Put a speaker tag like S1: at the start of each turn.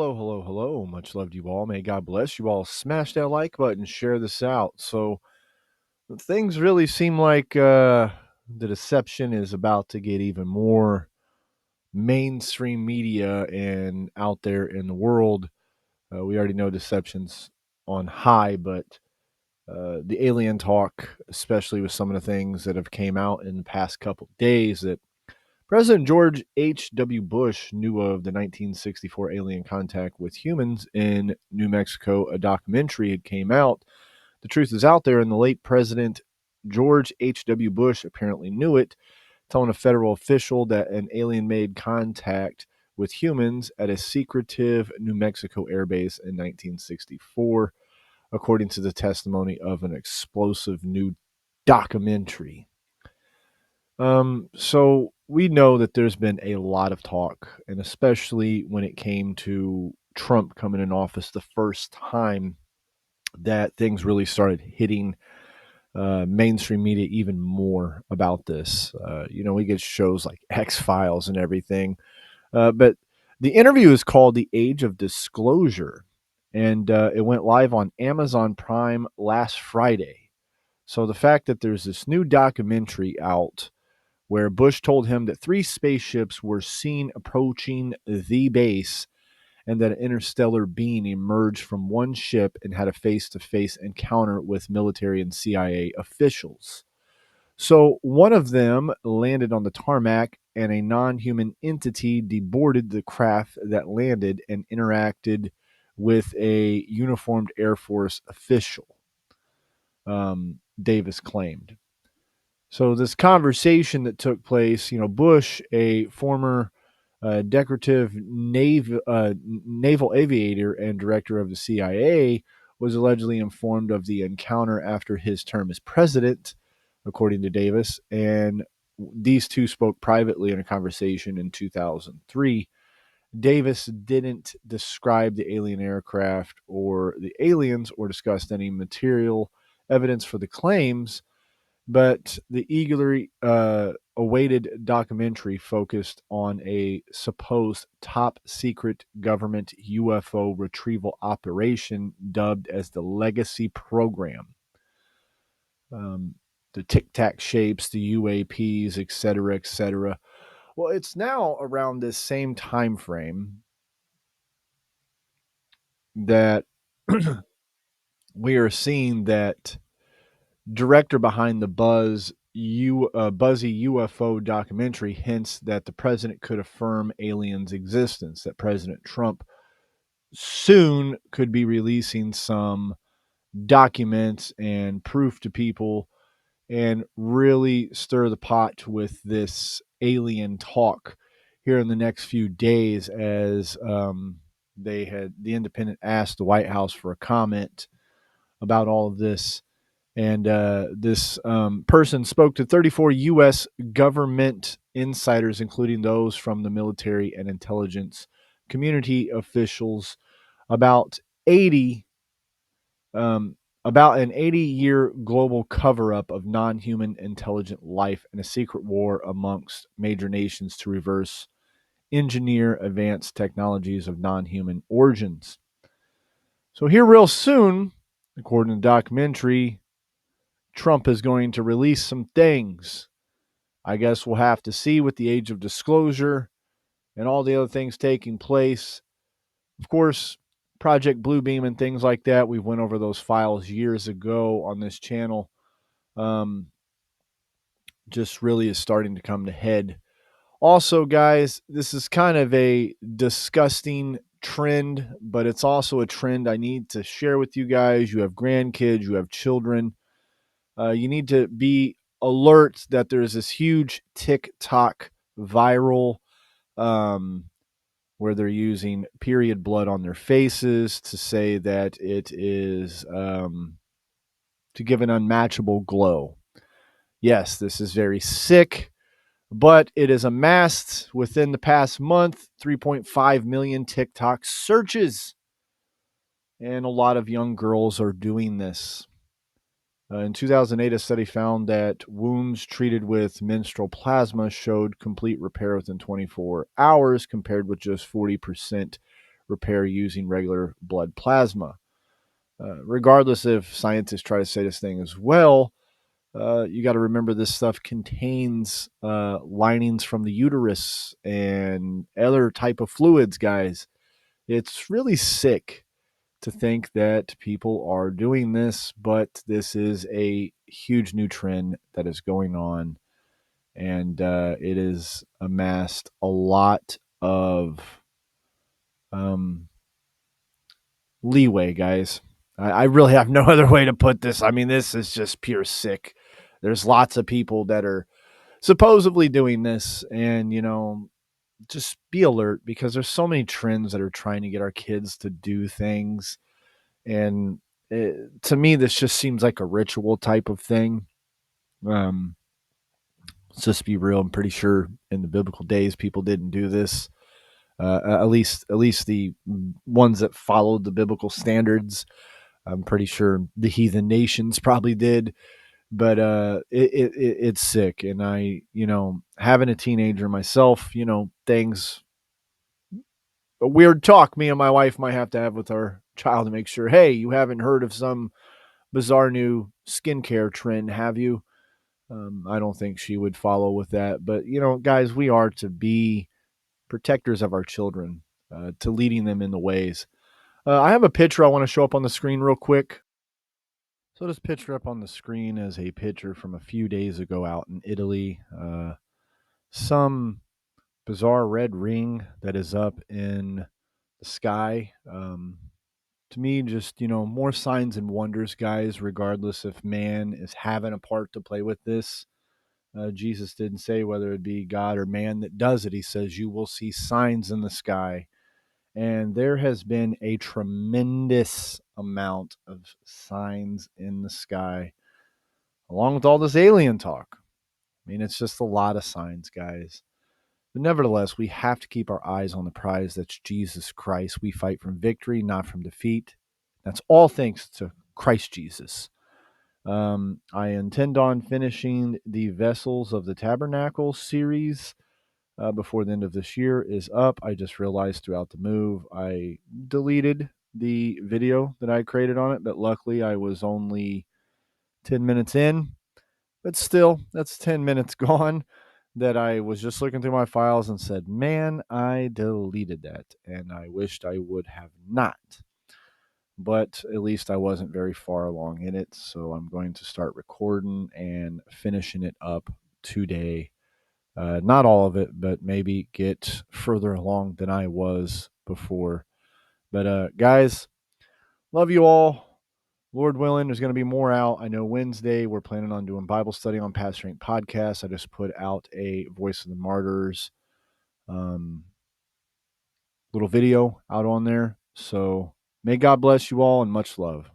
S1: Hello, hello, hello. Much love to you all. May God bless you all. Smash that like button, share this out. So, things really seem like the deception is about to get even more mainstream media and out there in the world. We already know deception's on high, but the alien talk, especially with some of the things that have came out in the past couple of days that President George H.W. Bush knew of the 1964 alien contact with humans in New Mexico. A documentary had came out. The truth is out there, and the late President George H.W. Bush apparently knew it, telling a federal official that an alien made contact with humans at a secretive New Mexico airbase in 1964, according to the testimony of an explosive new documentary. So we know that there's been a lot of talk, and especially when it came to Trump coming in office the first time, that things really started hitting mainstream media even more about this. We get shows like X Files and everything, but the interview is called "The Age of Disclosure," and it went live on Amazon Prime last Friday. So the fact that there's this new documentary out where Bush told him that three spaceships were seen approaching the base and that an interstellar being emerged from one ship and had a face to face encounter with military and CIA officials. So one of them landed on the tarmac, and a non human entity deboarded the craft that landed and interacted with a uniformed Air Force official, Davis claimed. So this conversation that took place, Bush, a former decorative naval aviator and director of the CIA, was allegedly informed of the encounter after his term as president, according to Davis. And these two spoke privately in a conversation in 2003. Davis didn't describe the alien aircraft or the aliens or discussed any material evidence for the claims, but the eagerly awaited documentary focused on a supposed top secret government UFO retrieval operation dubbed as the Legacy Program. Um, the Tic Tac shapes, the UAPs, et cetera, et cetera. Well, it's now around this same time frame that we are seeing that director behind the Buzzy UFO documentary hints that the president could affirm aliens' existence, that President Trump soon could be releasing some documents and proof to people and really stir the pot with this alien talk here in the next few days as the Independent asked the White House for a comment about all of this. And this person spoke to 34 U.S. government insiders, including those from the military and intelligence community officials, about 80 about an 80-year global cover-up of non-human intelligent life and a secret war amongst major nations to reverse engineer advanced technologies of non-human origins. So here real soon, according to the documentary, Trump is going to release some things. I guess we'll have to see with the age of disclosure and all the other things taking place. Of course, Project Bluebeam and things like that. We went over those files years ago on this channel. Um, just really is starting to come to head. Also, guys, this is kind of a disgusting trend, but it's also a trend I need to share with you guys. You have grandkids, you have children. You need to be alert that there's this huge TikTok viral um, where they're using period blood on their faces to say that it is to give an unmatchable glow. Yes, this is very sick, but it has amassed within the past month 3.5 million TikTok searches. And a lot of young girls are doing this. In 2008, a study found that wounds treated with menstrual plasma showed complete repair within 24 hours, compared with just 40% repair using regular blood plasma. Regardless if scientists try to say this thing as well, you got to remember this stuff contains linings from the uterus and other type of fluids, guys. It's really sick to think that people are doing this, but this is a huge new trend that is going on, and it has amassed a lot of um, leeway, guys. I really have no other way to put this. I mean, this is just pure sick. There's lots of people that are supposedly doing this, and just be alert because there's so many trends that are trying to get our kids to do things, and to me, this just seems like a ritual type of thing. Um, let's just be real. I'm pretty sure in the biblical days, people didn't do this. At least the ones that followed the biblical standards. I'm pretty sure the heathen nations probably did, but it's sick. And having a teenager myself, things a weird talk me and my wife might have to have with our child to make sure, hey, you haven't heard of some bizarre new skincare trend, have you? I don't think she would follow with that. But, guys, we are to be protectors of our children, to leading them in the ways. I have a picture I want to show up on the screen real quick. So, this picture up on the screen is a picture from a few days ago out in Italy. Some bizarre red ring that is up in the sky. To me, just, more signs and wonders, guys, regardless if man is having a part to play with this. Jesus didn't say whether it be God or man that does it. He says, you will see signs in the sky. And there has been a tremendous amount of signs in the sky, along with all this alien talk. I mean, it's just a lot of signs, guys. But nevertheless, we have to keep our eyes on the prize that's Jesus Christ. We fight from victory, not from defeat. That's all thanks to Christ Jesus. I intend on finishing the Vessels of the Tabernacle series before the end of this year is up. I just realized throughout the move I deleted the video that I created on it, but luckily I was only 10 minutes in. But still, that's 10 minutes gone that I was just looking through my files and said, man, I deleted that. And I wished I would have not. But at least I wasn't very far along in it. So I'm going to start recording and finishing it up today. Not all of it, but maybe get further along than I was before. But guys, love you all. Lord willing, there's going to be more out. I know Wednesday we're planning on doing Bible study on Pastor Inc. podcast. I just put out a Voice of the Martyrs um, little video out on there. So may God bless you all and much love.